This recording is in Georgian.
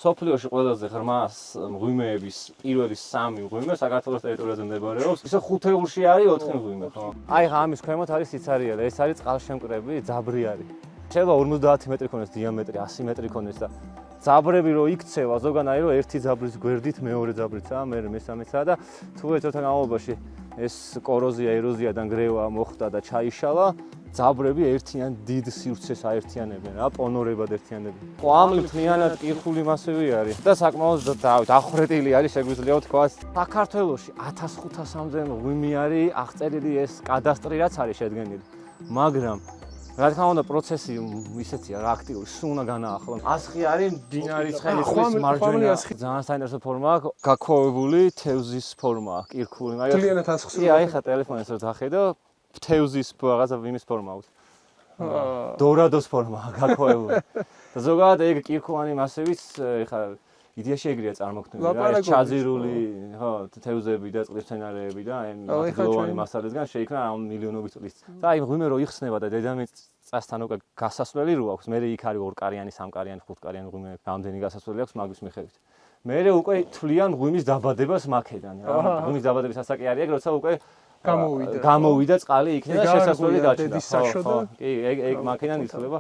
სოფლიოში ყველაზე ღრმა მღვიმეების პირველი 3 მღვიმე საქართველოს ტერიტორიაზე მდებარეობს. ისე ხუთეულში არის 4 მღვიმე, ხო? აი ამის ქვემოთ არის სიცარიელე, ეს არის წყალშემკრები, ძაბრი არის. შეიძლება 50 მეტრი ქონდეს დიამეტრი, 100 მეტრი ქონდეს და ძაბრები რო იქცევა ზოგანაირო ერთი ძაბრის გვერდით მეორე ძაბრიცაა, მე მესამეცაა და თუ ეწოთა განმავლობაში ეს კოროზია, ეროზია და ნგრევა მოხდა და ჩაიშალა, ძაბრები ერთიან დიდ სივრცეს აერთიანებენ რა, პონორებად ერთიანებენ. ყვამლი მთლიანად კირხული მასივი არის და საკმაოდ დახვრეტილი არის, შეგვიძლია ვთქვა. საქართველოში 1500-მდე მღვიმე არის აღწერილი ეს კადასტრი რაც არის შედგენილი. მაგრამ რა თქმა უნდა პროცესი ისეთია რა აქტიური, სულ უნდა განაახლო. ასხი არის მდინარის ხელისწყლის მარჯვენა. ძალიან საინტერესო ფორმა აქვს, გაქვავებული თევზის ფორმა, კირქული. ძალიან ასხს. აი ხა ტელეფონს რო დახედო, თევზის რაღაცა ვიმის ფორმა აქვს. დორადოს ფორმა გაქვავებული. და ზოგადად ეგ კირქოვანი მასივიც ხა იდეაში ეგრეა წარმოქმნილი რა, ეს ჩაძირული, ხო, თევზები და წყლის მცენარეები და აი გლოვანი მასალისგან შეიქმნა ამ მილიონობით წლის. და აი მღვიმე რო იხსნება და დედამიწის წასთან უკვე გასასვლელი რო აქვს, მე იქ არის 2 კარიანი, 3 კარიანი, 5 კარიანი მღვიმე, რამდენი გასასვლელი აქვს მაგის მიხედვით. მე უკვე თვლიან მღვიმის დაბადებას მაქედან რა. მღვიმის დაბადების ასაკი არის ეგ, როცა უკვე გამოვიდა წყალი იქნება შესასვლელი გაჩნდა. ხო, კი, ეგ მაქედან ითვლება.